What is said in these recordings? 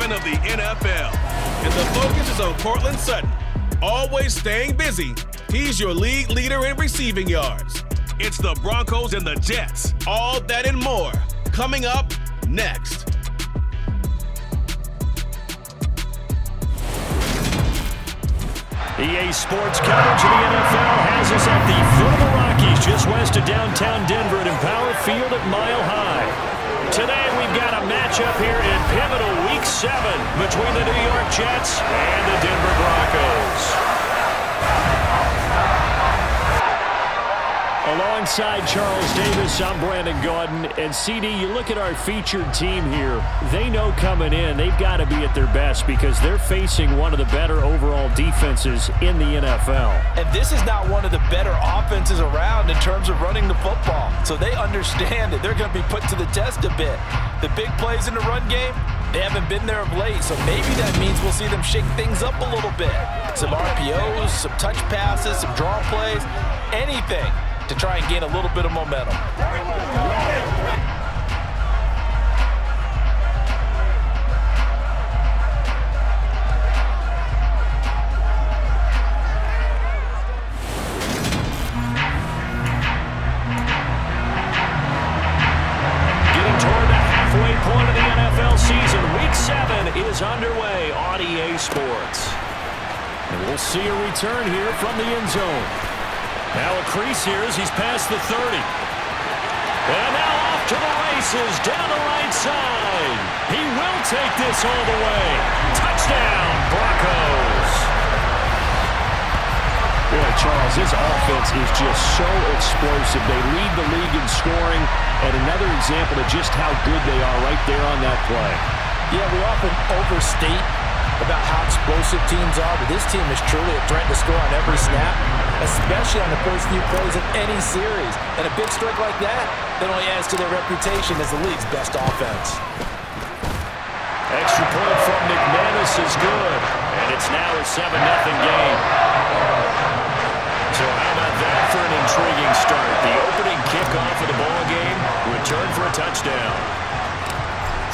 excitement of the NFL. And the focus is on Courtland Sutton. Always staying busy, he's your league leader in receiving yards. It's the Broncos and the Jets. All that and more coming up next. EA Sports coverage of the NFL has us at the foot of the Rockies, just west of downtown Denver at Empower Field at Mile High. Today we've got a matchup here in pivotal Week 7 between the New York Jets and the Denver Broncos. Alongside Charles Davis, I'm Brandon Gaudin. And CD, you look at our featured team here, they know coming in they've got to be at their best because they're facing one of the better overall defenses in the NFL. And this is not one of the better offenses around in terms of running the football. So they understand that they're going to be put to the test a bit. The big plays in the run game, they haven't been there of late, so maybe that means we'll see them shake things up a little bit. Some RPOs, some touch passes, some draw plays, anything to try and gain a little bit of momentum. Getting toward the halfway point of the NFL season, Week 7 is underway on EA Sports. And we'll see a return here from the end zone. Now a crease here as he's past the 30. And now off to the races down the right side. He will take this all the way. Touchdown, Broncos. Boy, Charles, this offense is just so explosive. They lead the league in scoring, and another example of just how good they are right there on that play. Yeah, we often overstate about how explosive teams are, but this team is truly a threat to score on every snap, especially on the first few plays of any series. And a big strike like that only adds to their reputation as the league's best offense. Extra point from McManus is good, and it's now a 7-0 game. So how about that for an intriguing start? The opening kickoff of the ball game, return for a touchdown.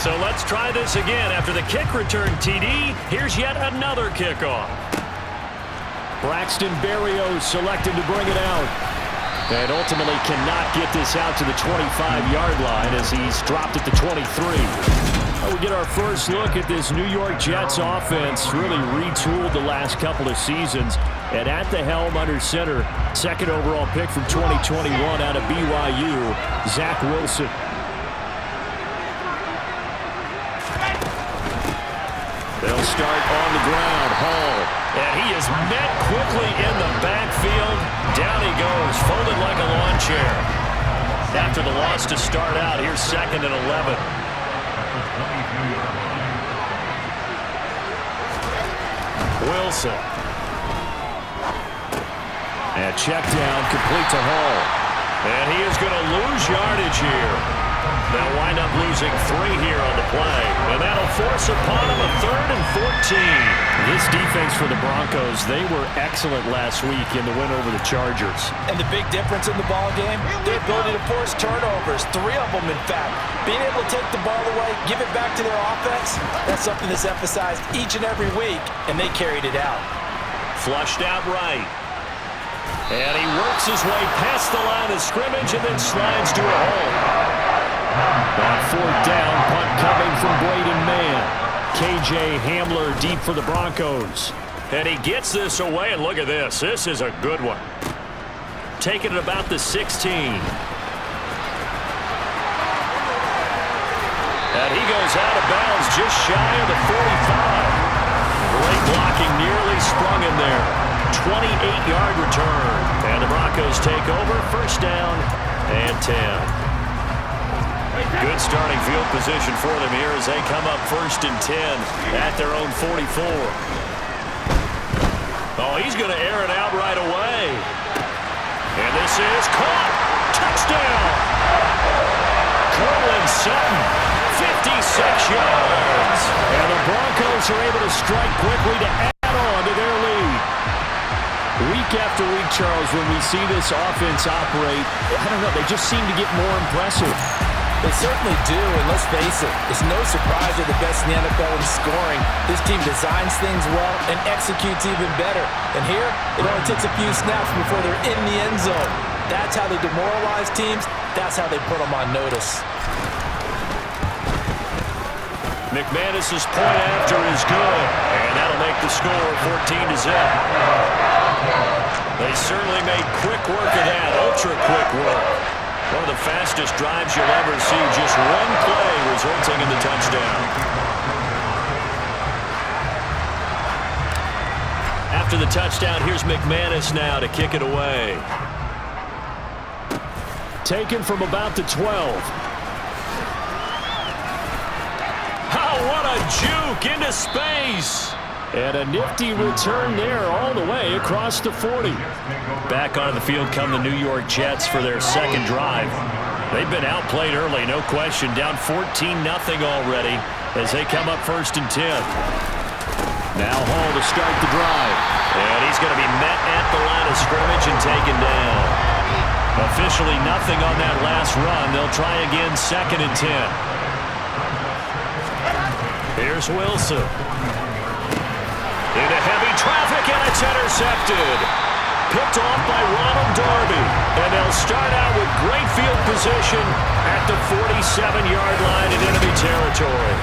So let's try this again. After the kick return TD, here's yet another kickoff. Braxton Berrios selected to bring it out. And ultimately cannot get this out to the 25-yard line as he's dropped at the 23. We get our first look at this New York Jets offense, really retooled the last couple of seasons. And at the helm under center, second overall pick from 2021 out of BYU, Zach Wilson. They'll start on the ground. Hall. And he is met quickly in the backfield. Down he goes, folded like a lawn chair. After the loss to start out, here's 2nd and 11. Wilson. And check down, complete to Hall. And he is going to lose yardage here. They'll wind up losing 3 here on the play. And that'll force upon him a 3rd and 14. This defense for the Broncos, they were excellent last week in the win over the Chargers. And the big difference in the ball game, their ability to force turnovers, 3 of them in fact. Being able to take the ball away, give it back to their offense, that's something that's emphasized each and every week, and they carried it out. Flushed out right. And he works his way past the line of scrimmage and then slides to a hole. On 4th down, punt coming from Braden Mann. KJ Hamler deep for the Broncos. And he gets this away, and look at this. This is a good one. Taking it about the 16. And he goes out of bounds just shy of the 45. Great blocking, nearly sprung in there. 28-yard return. And the Broncos take over, 1st down and 10. Good starting field position for them here as they come up 1st and 10 at their own 44. Oh, he's going to air it out right away. And this is caught. Touchdown. Courtland Sutton, 56 yards. And the Broncos are able to strike quickly to add on to their lead. Week after week, Charles, when we see this offense operate, I don't know, they just seem to get more impressive. They certainly do, and let's face it, it's no surprise they're the best in the NFL in scoring. This team designs things well and executes even better. And here, it only takes a few snaps before they're in the end zone. That's how they demoralize teams. That's how they put them on notice. McManus's point after is good, and that'll make the score 14-0. They certainly made quick work of that, ultra-quick work. One of the fastest drives you'll ever see, just one play resulting in the touchdown. After the touchdown, here's McManus now to kick it away. Taken from about the 12. Oh, what a juke into space. And a nifty return there all the way across the 40. Back onto the field come the New York Jets for their second drive. They've been outplayed early, no question. Down 14-0 already as they come up 1st and 10. Now Hall to start the drive. And he's going to be met at the line of scrimmage and taken down. Officially nothing on that last run. They'll try again 2nd and 10. Here's Wilson. Into heavy traffic, and it's intercepted. Picked off by Ronald Darby. And they'll start out with great field position at the 47-yard line in enemy territory.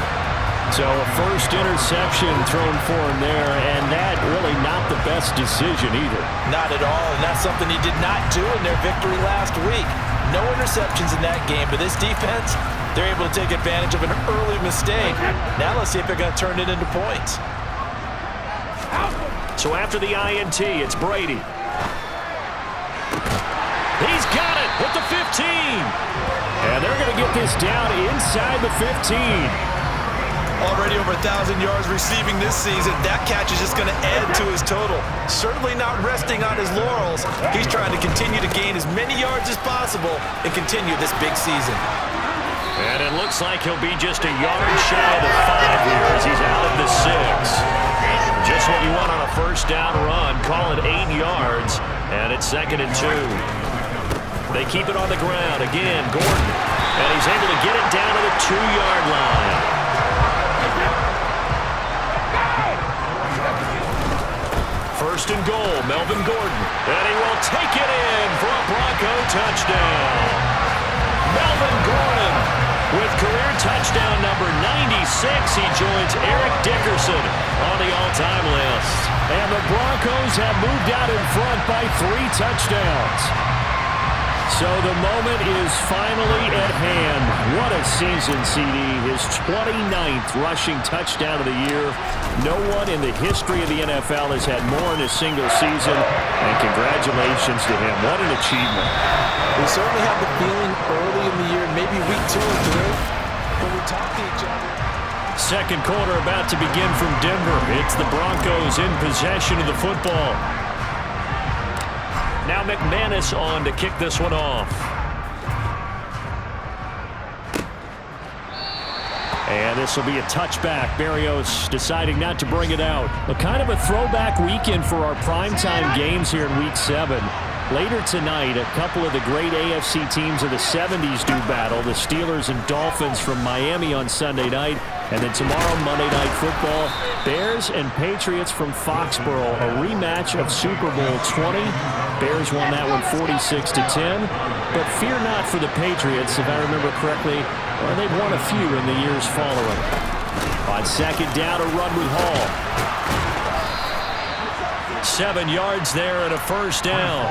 So a first interception thrown for him there, and that really not the best decision either. Not at all, and that's something he did not do in their victory last week. No interceptions in that game, but this defense, they're able to take advantage of an early mistake. Now let's see if they're going to turn it into points. So after the INT, it's Brady. He's got it with the 15. And they're going to get this down inside the 15. Already over 1,000 yards receiving this season. That catch is just going to add to his total. Certainly not resting on his laurels. He's trying to continue to gain as many yards as possible and continue this big season. And it looks like he'll be just a yard shy of the 5 here as he's out of the 6. Just what you want on a first down run. Call it 8 yards, and it's 2nd and 2. They keep it on the ground. Again, Gordon. And he's able to get it down to the 2-yard line. First and goal, Melvin Gordon. And he will take it in for a Bronco touchdown. Melvin Gordon with career touchdown number 96. He joins Eric Dickerson on the all-time list. And the Broncos have moved out in front by 3 touchdowns. So the moment is finally at hand. What a season, CD. His 29th rushing touchdown of the year. No one in the history of the NFL has had more in a single season. And congratulations to him. What an achievement. We certainly had the feeling early in the year, maybe week 2 or 3, when we talked to each other. Second quarter about to begin from Denver. It's the Broncos in possession of the football. Now McManus on to kick this one off. And this will be a touchback. Berrios deciding not to bring it out. A kind of a throwback weekend for our primetime games here in Week 7. Later tonight, a couple of the great AFC teams of the 70s do battle. The Steelers and Dolphins from Miami on Sunday night. And then tomorrow, Monday Night Football, Bears and Patriots from Foxborough. A rematch of Super Bowl 20. Bears won that one 46-10. But fear not for the Patriots. If I remember correctly, well, they've won a few in the years following. On second down, a run with Hall. 7 yards there and a first down.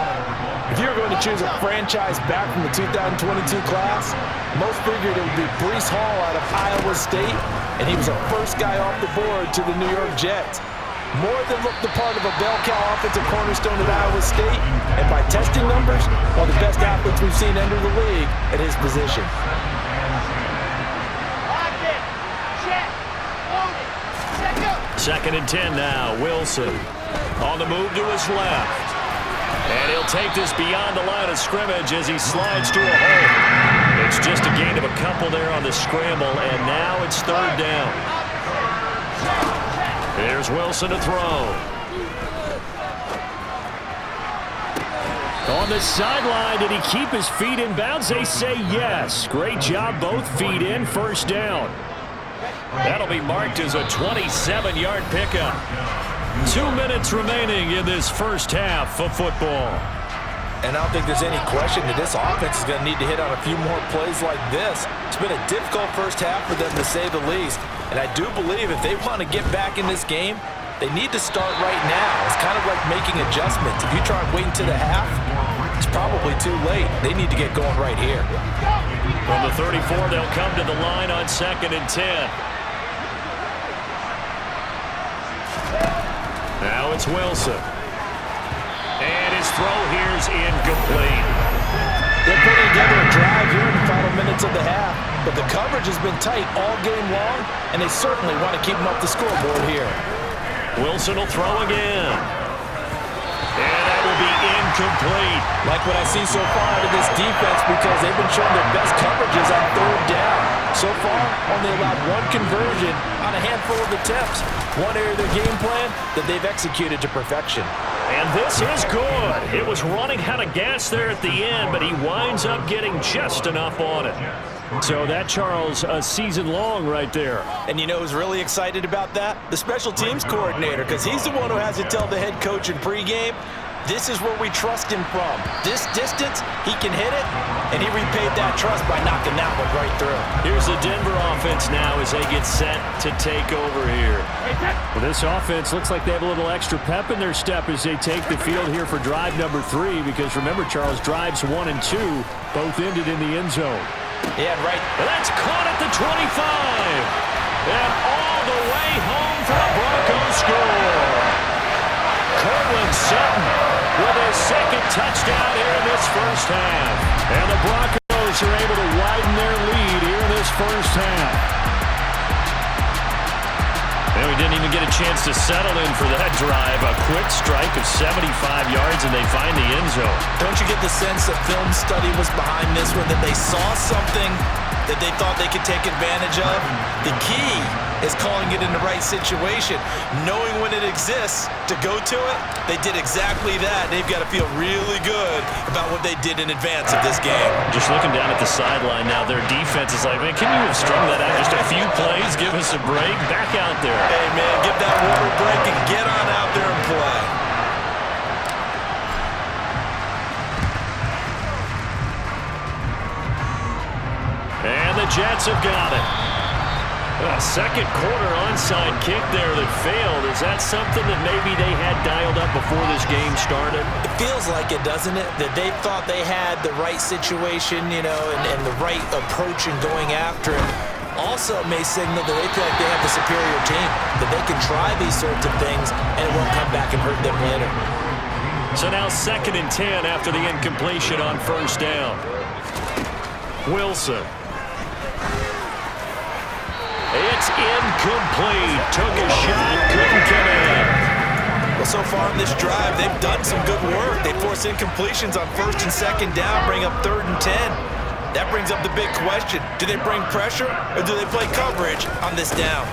If you were going to choose a franchise back from the 2022 class, most figured it would be Breece Hall out of Iowa State, and he was the first guy off the board to the New York Jets. More than looked the part of a bell cow offensive cornerstone at Iowa State, and by testing numbers, one of the best athletes we've seen enter the league at his position. Second and 10 now, Wilson. On the move to his left. And he'll take this beyond the line of scrimmage as he slides to a hole. It's just a gain of a couple there on the scramble, and now it's third down. Here's Wilson to throw. On the sideline, did he keep his feet in bounds? They say yes. Great job, both feet in, first down. That'll be marked as a 27-yard pickup. 2 minutes remaining in this first half of football. And I don't think there's any question that this offense is going to need to hit on a few more plays like this. It's been a difficult first half for them, to say the least. And I do believe if they want to get back in this game, they need to start right now. It's kind of like making adjustments. If you try and wait until the half, it's probably too late. They need to get going right here. From the 34, they'll come to the line on 2nd and 10. Now it's Wilson. And his throw here is incomplete. They're putting together a drive here in the final minutes of the half, but the coverage has been tight all game long, and they certainly want to keep them up the scoreboard here. Wilson will throw again. And that will be incomplete. Like what I've seen so far out of this defense, because they've been showing their best coverages on 3rd down. So far, only allowed 1 conversion on a handful of attempts. One area of their game plan that they've executed to perfection. And this is good. It was running out of gas there at the end, but he winds up getting just enough on it. So that, Charles, a season long right there. And you know who's really excited about that? The special teams coordinator, because he's the one who has to tell the head coach in pregame, this is where we trust him from. This distance, he can hit it, and he repaid that trust by knocking that one right through. Here's the Denver offense now as they get set to take over here. Well, this offense looks like they have a little extra pep in their step as they take the field here for drive number 3, because remember, Charles, drives 1 and 2 both ended in the end zone. Yeah, right. That's caught at the 25. And all the way home for the Broncos score. Cortland Sutton with his 2nd touchdown here in this first half. And the Broncos are able to widen their lead here in this first half. And we didn't even get a chance to settle in for that drive. A quick strike of 75 yards, and they find the end zone. Don't you get the sense that film study was behind this one, that they saw something that they thought they could take advantage of? The key is calling it in the right situation, knowing when it exists to go to it. They did exactly that. They've got to feel really good about what they did in advance of this game. Just looking down at the sideline now, their defense is like, man, can you have strung that out just a few plays? Give us a break. Back out there. Hey, man, give that water break and get on out there and play. And the Jets have got it. A second quarter onside kick there that failed. Is that something that maybe they had dialed up before this game started? It feels like it, doesn't it? That they thought they had the right situation, you know, and the right approach in going after it. Also, it may signal that they feel like they have the superior team, that they can try these sorts of things and it won't come back and hurt them later. So now 2nd and 10 after the incompletion on 1st down. Wilson. It's incomplete. Took a shot, couldn't get in. Well, so far in this drive, they've done some good work. They force incompletions on 1st and 2nd down, bring up 3rd and 10. That brings up the big question. Do they bring pressure or do they play coverage on this down?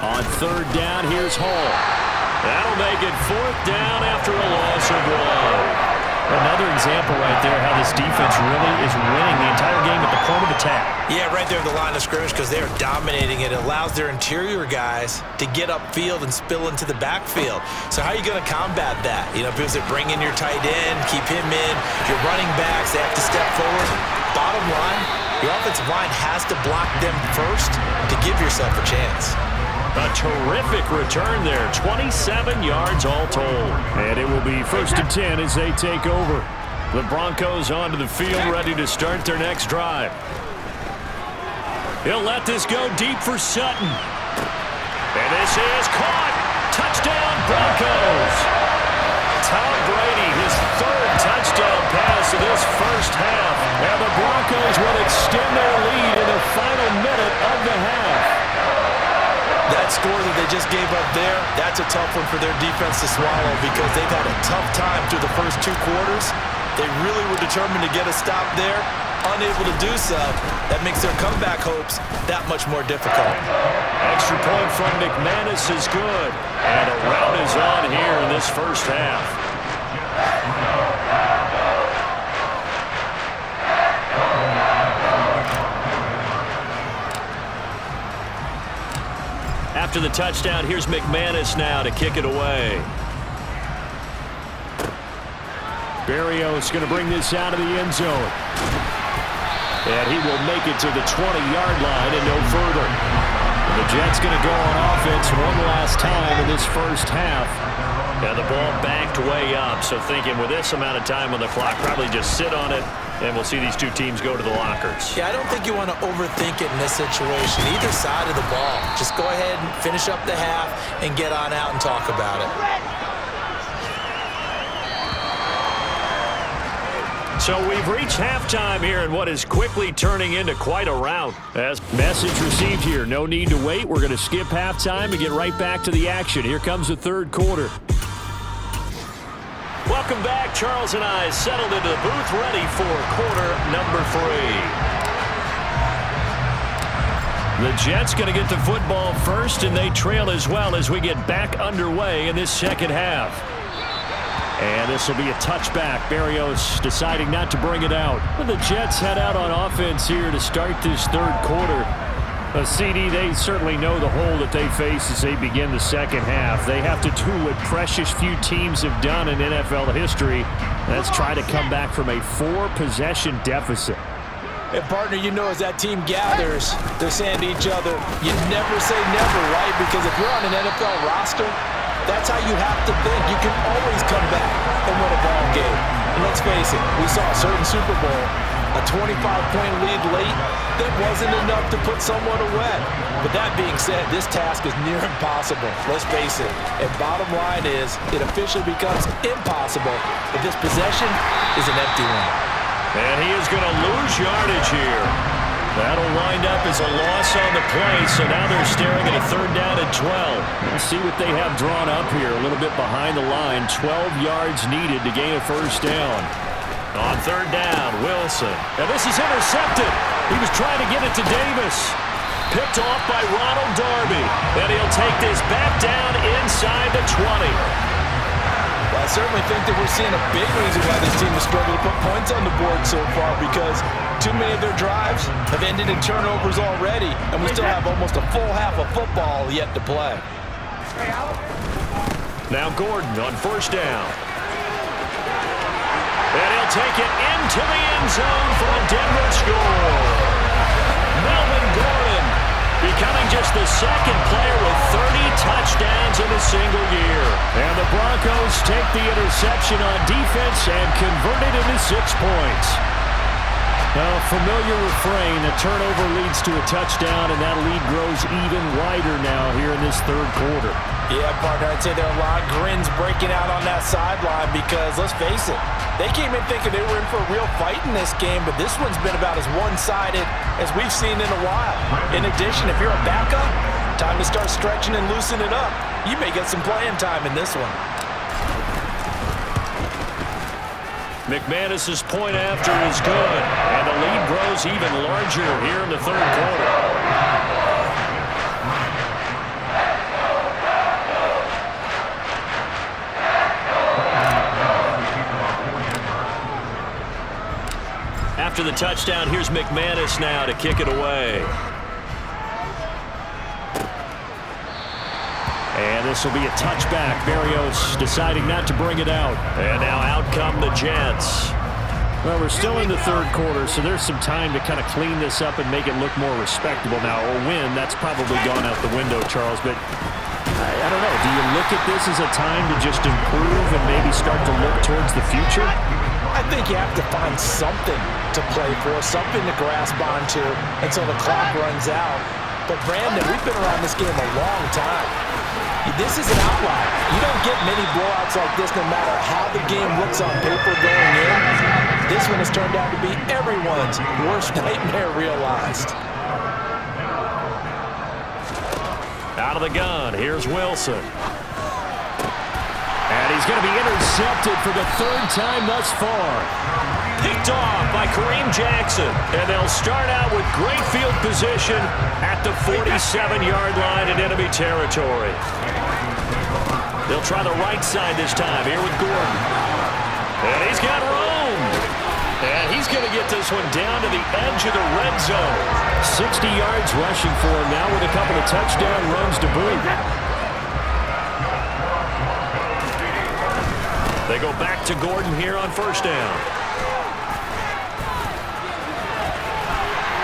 On 3rd down, here's Hall. That'll make it 4th down after a loss of 1. Another example right there how this defense really is winning the entire game at the point of attack. Yeah, right there at the line of scrimmage because they are dominating it. It allows their interior guys to get upfield and spill into the backfield. So how are you going to combat that? You know, because they bring in your tight end, keep him in, your running backs, they have to step forward. Bottom line, your offensive line has to block them first to give yourself a chance. A terrific return there, 27 yards all told. And it will be 1st and 10 as they take over. The Broncos onto the field ready to start their next drive. He'll let this go deep for Sutton. And this is caught. Touchdown Broncos. Tom Brady, his 3rd touchdown pass of this first half. And the Broncos will extend their lead in the final minute of the half. That score that they just gave up there, that's a tough one for their defense to swallow because they've had a tough time through the first 2 quarters. They really were determined to get a stop there, unable to do so. That makes their comeback hopes that much more difficult. Extra point from McManus is good. And a rout is on here in this first half. After the touchdown, here's McManus now to kick it away. Berrios going to bring this out of the end zone. And he will make it to the 20-yard line and no further. And the Jets going to go on offense one last time in this first half. And the ball backed way up, so thinking with this amount of time on the clock, probably just sit on it, and we'll see these two teams go to the lockers. Yeah, I don't think you want to overthink it in this situation. Either side of the ball. Just go ahead and finish up the half and get on out and talk about it. So we've reached halftime here in what is quickly turning into quite a rout. As message received here, no need to wait. We're going to skip halftime and get right back to the action. Here comes the third quarter. Welcome back. Charles and I settled into the booth, ready for quarter number 3. The Jets going to get the football first, and they trail as well as we get back underway in this second half. And this will be a touchback. Berrios deciding not to bring it out. The Jets head out on offense here to start this third quarter. CD, they certainly know the hole that they face as they begin the second half. They have to do what precious few teams have done in NFL history. That's try to come back from a 4-possession deficit. And partner, you know, as that team gathers, they're saying to each other, you never say never, right? Because if you're on an NFL roster, that's how you have to think. You can always come back and win a ball game. And let's face it, we saw a certain Super Bowl, a 25-point lead late, that wasn't enough to put someone away. But that being said, this task is near impossible. Let's face it. And bottom line is, it officially becomes impossible if this possession is an empty one. And he is going to lose yardage here. That'll wind up as a loss on the play, so now they're staring at a third down and 12. Let's see what they have drawn up here, a little bit behind the line. 12 yards needed to gain a first down. On third down, Wilson. And this is intercepted. He was trying to get it to Davis. Picked off by Ronald Darby. And he'll take this back down inside the 20. Well, I certainly think that we're seeing a big reason why this team has struggled to put points on the board so far, because too many of their drives have ended in turnovers already, and we still have almost a full half of football yet to play. Now Gordon on first down. And he'll take it into the end zone for a Denver score. Melvin Gordon becoming just the second player with 30 touchdowns in a single year. And the Broncos take the interception on defense and convert it into 6 points. A familiar refrain, a turnover leads to a touchdown, and that lead grows even wider now here in this third quarter. Yeah, partner, I'd say there are a lot of grins breaking out on that sideline because, let's face it, they came in thinking they were in for a real fight in this game, but this one's been about as one-sided as we've seen in a while. In addition, if you're a backup, time to start stretching and loosening it up. You may get some playing time in this one. McManus's point after is good, and the lead grows even larger here in the third quarter. After the touchdown, here's McManus now to kick it away. And this will be a touchback. Berrios deciding not to bring it out. And now out come the Jets. Well, we're still in the third quarter, so there's some time to kind of clean this up and make it look more respectable now. A win, that's probably gone out the window, Charles, but I don't know. Do you look at this as a time to just improve and maybe start to look towards the future? I think you have to find something to play for, something to grasp onto until the clock runs out. But, Brandon, we've been around this game a long time. This is an outlier. You don't get many blowouts like this no matter how the game looks on paper going in. This one has turned out to be everyone's worst nightmare realized. Out of the gun, here's Wilson. And he's going to be intercepted for the third time thus far. Picked off by Kareem Jackson. And they'll start out with great field position at the 47-yard line in enemy territory. They'll try the right side this time here with Gordon. And he's got room. And he's going to get this one down to the edge of the red zone. 60 yards rushing for him now with a couple of touchdown runs to boot. They go back to Gordon here on first down.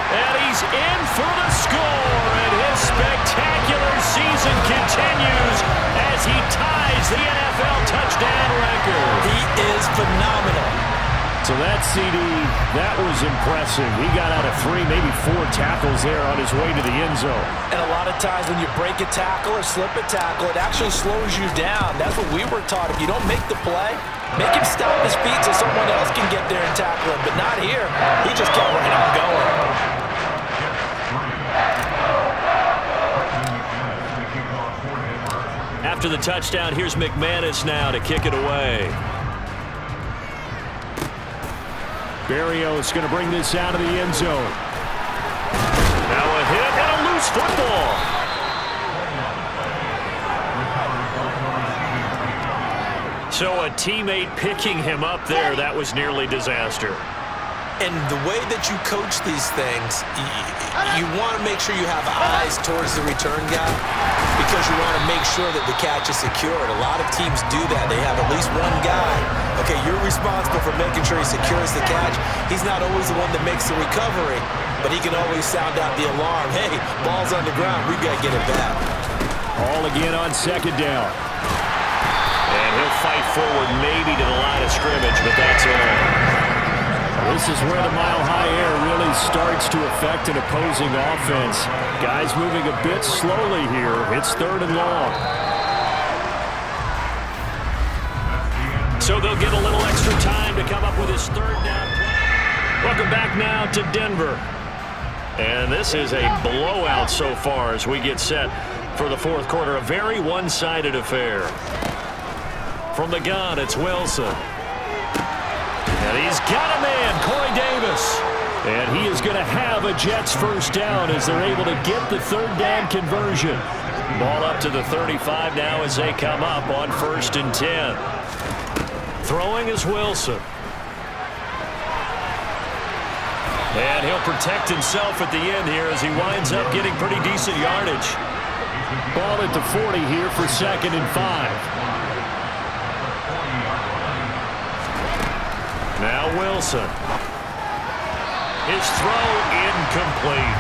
And he's in for the score, and his spectacular season continues as he ties the NFL touchdown record. He is phenomenal. So that CD, that was impressive. He got out of 3, maybe 4 tackles there on his way to the end zone. And a lot of times when you break a tackle or slip a tackle, it actually slows you down. That's what we were taught. If you don't make the play, make him stop his feet so someone else can get there and tackle him. But not here. He just kept right on going. After the touchdown, here's McManus now to kick it away. Berrios going to bring this out of the end zone. Now a hit and a loose football. So a teammate picking him up there, that was nearly disaster. And the way that you coach these things, you want to make sure you have eyes towards the return guy because you want to make sure that the catch is secured. A lot of teams do that. They have at least one guy. Okay, you're responsible for making sure he secures the catch. He's not always the one that makes the recovery, but he can always sound out the alarm. Hey, ball's on the ground. We've got to get it back. All again on second down. And he'll fight forward maybe to the line of scrimmage, but that's all. This is where the mile-high air really starts to affect an opposing offense. Guys moving a bit slowly here. It's 3rd and long. So they'll get a little extra time to come up with his 3rd down play. Welcome back now to Denver. And this is a blowout so far as we get set for the 4th quarter. A very one-sided affair. From the gun, it's Wilson. And he's got a man, Corey Davis. And he is going to have a Jets first down as they're able to get the 3rd down conversion. Ball up to the 35 now as they come up on 1st and 10. Throwing is Wilson. And he'll protect himself at the end here as he winds up getting pretty decent yardage. Ball at the 40 here for 2nd and 5. Now Wilson. His throw incomplete.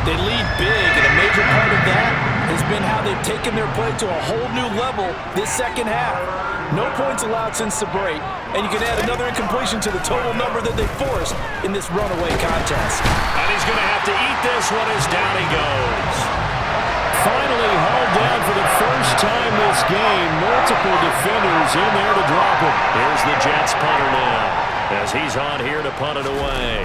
They lead big, and a major part of that has been how they've taken their play to a whole new level this second half. No points allowed since the break, and you can add another incompletion to the total number that they forced in this runaway contest. And he's going to have to eat this one as down he goes. Finally hauled down for the first time this game. Multiple defenders in there to drop him. Here's the Jets punter now as he's on here to punt it away.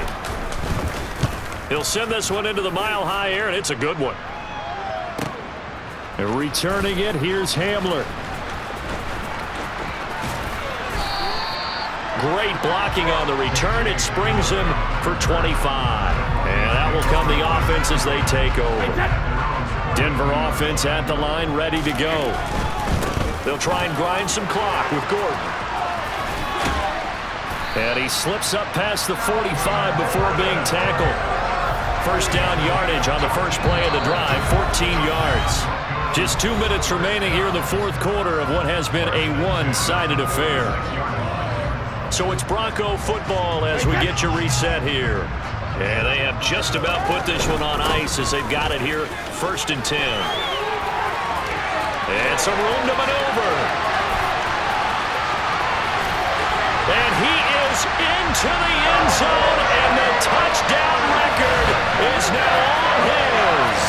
He'll send this one into the mile-high air, and it's a good one. And returning it, here's Hamler. Great blocking on the return. It springs him for 25. And that will come the offense as they take over. Denver offense at the line, ready to go. They'll try and grind some clock with Gordon. And he slips up past the 45 before being tackled. First down yardage on the first play of the drive, 14 yards. Just 2 minutes remaining here in the 4th quarter of what has been a one-sided affair. So it's Bronco football as we get you reset here. And they have just about put this one on ice as they've got it here, 1st and 10. And some room to maneuver. And he is into the end zone, and the touchdown record is now all his.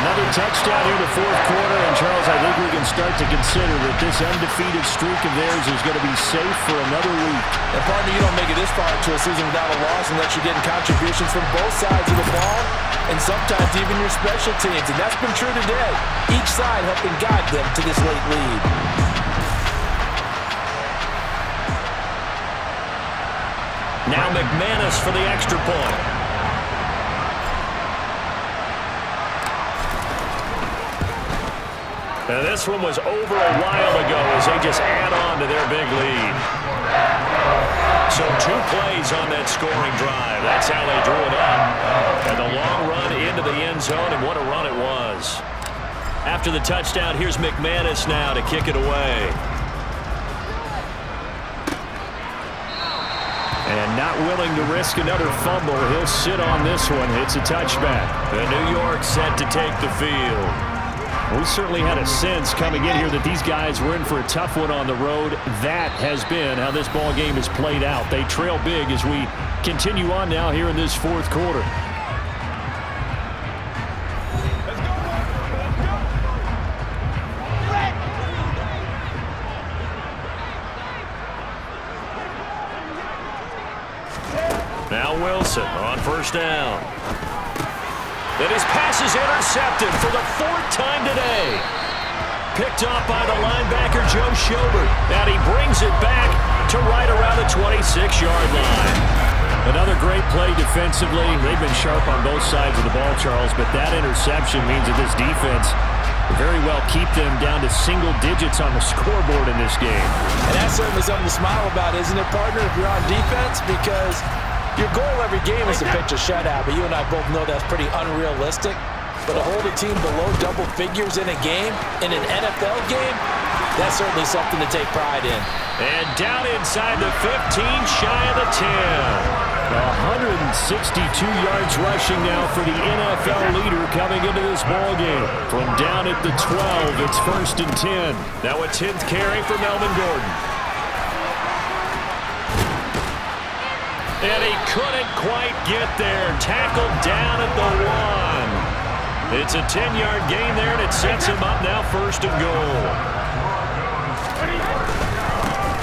Another touchdown here in the 4th quarter, and Charles, I think we can start to consider that this undefeated streak of theirs is going to be safe for another week. And partner, you don't make it this far into a season without a loss unless you're getting contributions from both sides of the ball, and sometimes even your special teams, and that's been true today. Each side helping guide them to this late lead. Now McManus for the extra point. And this one was over a while ago as they just add on to their big lead. So 2 plays on that scoring drive. That's how they drew it up. And the long run into the end zone, and what a run it was. After the touchdown, here's McManus now to kick it away. And not willing to risk another fumble. He'll sit on this one. It's a touchback. The New York set to take the field. We certainly had a sense coming in here that these guys were in for a tough one on the road. That has been how this ball game has played out. They trail big as we continue on now here in this fourth quarter. Now Wilson on first down. And his pass is intercepted for the fourth time today. Picked off by the linebacker, Joe Schobert. And he brings it back to right around the 26-yard line. Another great play defensively. They've been sharp on both sides of the ball, Charles, but that interception means that this defense will very well keep them down to single digits on the scoreboard in this game. And that's certainly something to smile about, isn't it, partner, if you're on defense? Because your goal every game is to pitch a shutout, but you and I both know that's pretty unrealistic. But to hold a team below double figures in a game, in an NFL game, that's certainly something to take pride in. And down inside the 15, shy of the 10. 162 yards rushing now for the NFL leader coming into this ball game. From down at the 12, it's 1st and 10. Now a 10th carry for Melvin Gordon. And he couldn't quite get there. Tackled down at the 1. It's a 10-yard gain there, and it sets him up now 1st and goal.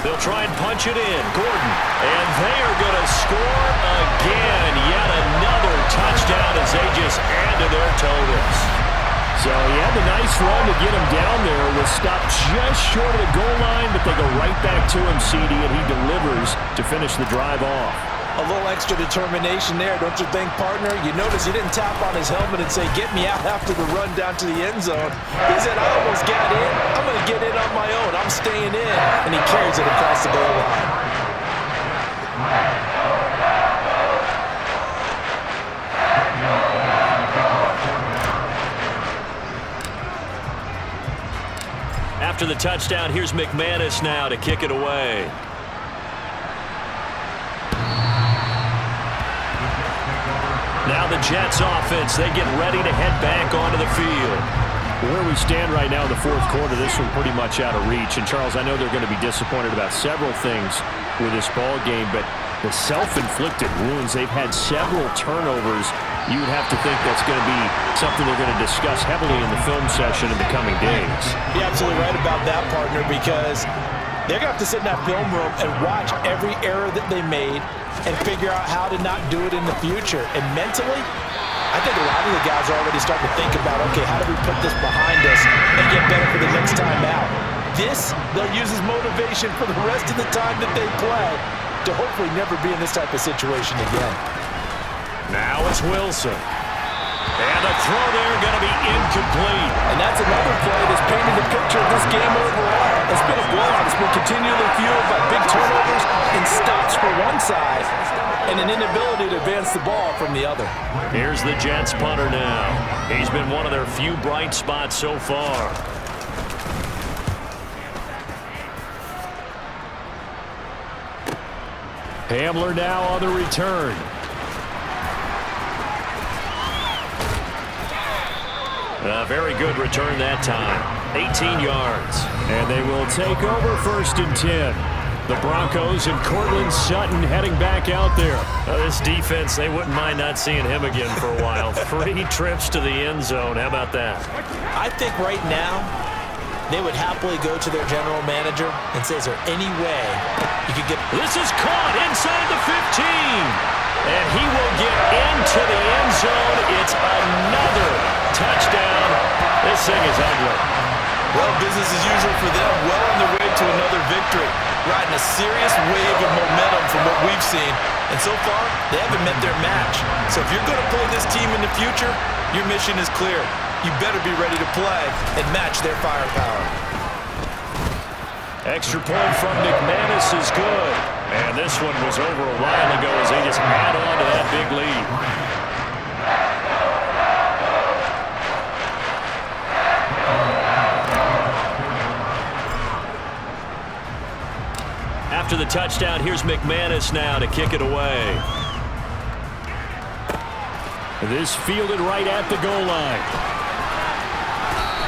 They'll try and punch it in. Gordon. And they are going to score again. Yet another touchdown as they just add to their totals. So he had the nice run to get him down there. Was stopped just short of the goal line, but they go right back to him, CD, and he delivers to finish the drive off. A little extra determination there, don't you think, partner? You notice he didn't tap on his helmet and say, get me out after the run down to the end zone. He said, I almost got in. I'm going to get in on my own. I'm staying in. And he carries it across the goal line. After the touchdown, here's McManus now to kick it away. Now the Jets offense, they get ready to head back onto the field. Where we stand right now in the fourth quarter, this one pretty much out of reach. And, Charles, I know they're going to be disappointed about several things with this ball game, but the self-inflicted wounds, they've had several turnovers. You would have to think that's going to be something they're going to discuss heavily in the film session in the coming days. You're absolutely right about that, partner, because they're going to have to sit in that film room and watch every error that they made and figure out how to not do it in the future. And mentally, I think a lot of the guys are already starting to think about, okay, how do we put this behind us and get better for the next time out? This, they'll use as motivation for the rest of the time that they play to hopefully never be in this type of situation again. Now it's Wilson. And the throw there going to be incomplete. And that's another play that's painted the picture of this game overall. It's been a blowout. It's been continually fueled by big turnovers and stops for one side and an inability to advance the ball from the other. Here's the Jets punter now. He's been one of their few bright spots so far. Hamler now on the return. A very good return that time. 18 yards. And they will take over 1st and 10. The Broncos and Cortland Sutton heading back out there. This defense, they wouldn't mind not seeing him again for a while. 3 trips to the end zone. How about that? I think right now they would happily go to their general manager and say, is there any way you could get... This is caught inside the 15. And he will get into the end zone. It's another touchdown. This thing is ugly. Well, business as usual for them. Well on their way to another victory. Riding a serious wave of momentum from what we've seen. And so far, they haven't met their match. So if you're going to play this team in the future, your mission is clear. You better be ready to play and match their firepower. Extra point from McManus is good. And this one was over a while ago as they just add on to that big lead. After the touchdown, here's McManus now to kick it away. This fielded right at the goal line.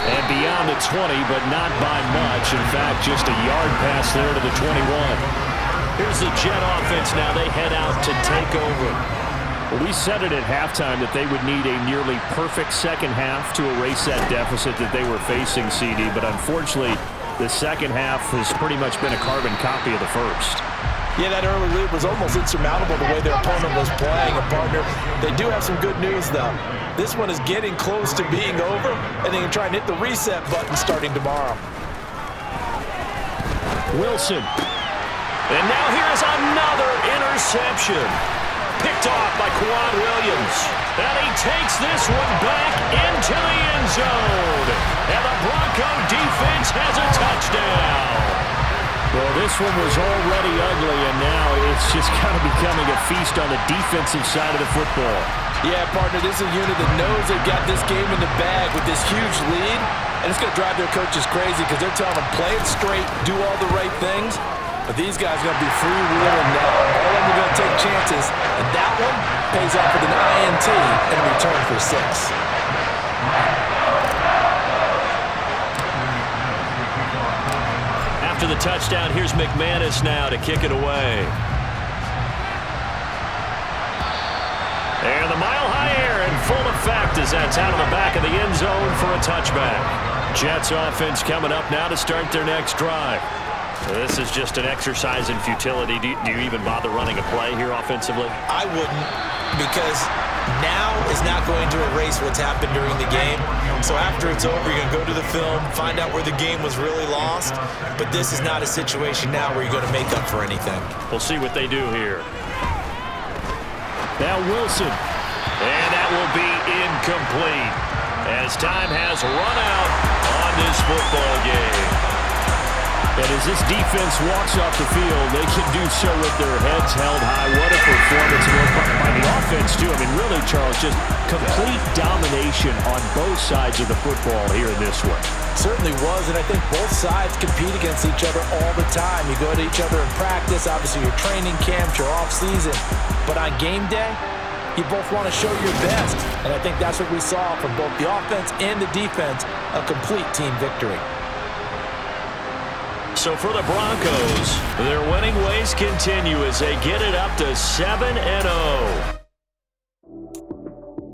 And beyond the 20, but not by much. In fact, just a yard pass there to the 21. Here's the Jet offense now. They head out to take over. Well, we said it at halftime that they would need a nearly perfect second half to erase that deficit that they were facing, CD. But unfortunately, the second half has pretty much been a carbon copy of the first. Yeah, that early lead was almost insurmountable the way their opponent was playing. And, partner, they do have some good news, though. This one is getting close to being over, and they can try and hit the reset button starting tomorrow. Wilson. And now here's another interception. Picked off by Quan Williams. And he takes this one back into the end zone. And the Bronco defense has a touchdown. Well, this one was already ugly, and now it's just kind of becoming a feast on the defensive side of the football. Yeah, partner, this is a unit that knows they've got this game in the bag with this huge lead, and it's going to drive their coaches crazy because they're telling them play it straight, do all the right things, but these guys are going to be freewheeling now. All of them are going to take chances, and that one pays off with an INT and a return for 6. After the touchdown, here's McManus now to kick it away. And the mile-high air in full effect as that's out of the back of the end zone for a touchback. Jets offense coming up now to start their next drive. This is just an exercise in futility. Do you even bother running a play here offensively? I wouldn't, because now is not going to erase what's happened during the game. So after it's over, you're going to go to the film, find out where the game was really lost. But this is not a situation now where you're going to make up for anything. We'll see what they do here. Now Wilson. And that will be incomplete as time has run out on this football game. And as this defense walks off the field, they can do so with their heads held high. What a performance by the offense, too. I mean, really, Charles, just complete domination on both sides of the football here in this one. Certainly was, and I think both sides compete against each other all the time. You go to each other in practice, obviously your training camps, your off-season. But on game day, you both want to show your best. And I think that's what we saw from both the offense and the defense, a complete team victory. So for the Broncos, their winning ways continue as they get it up to 7-0.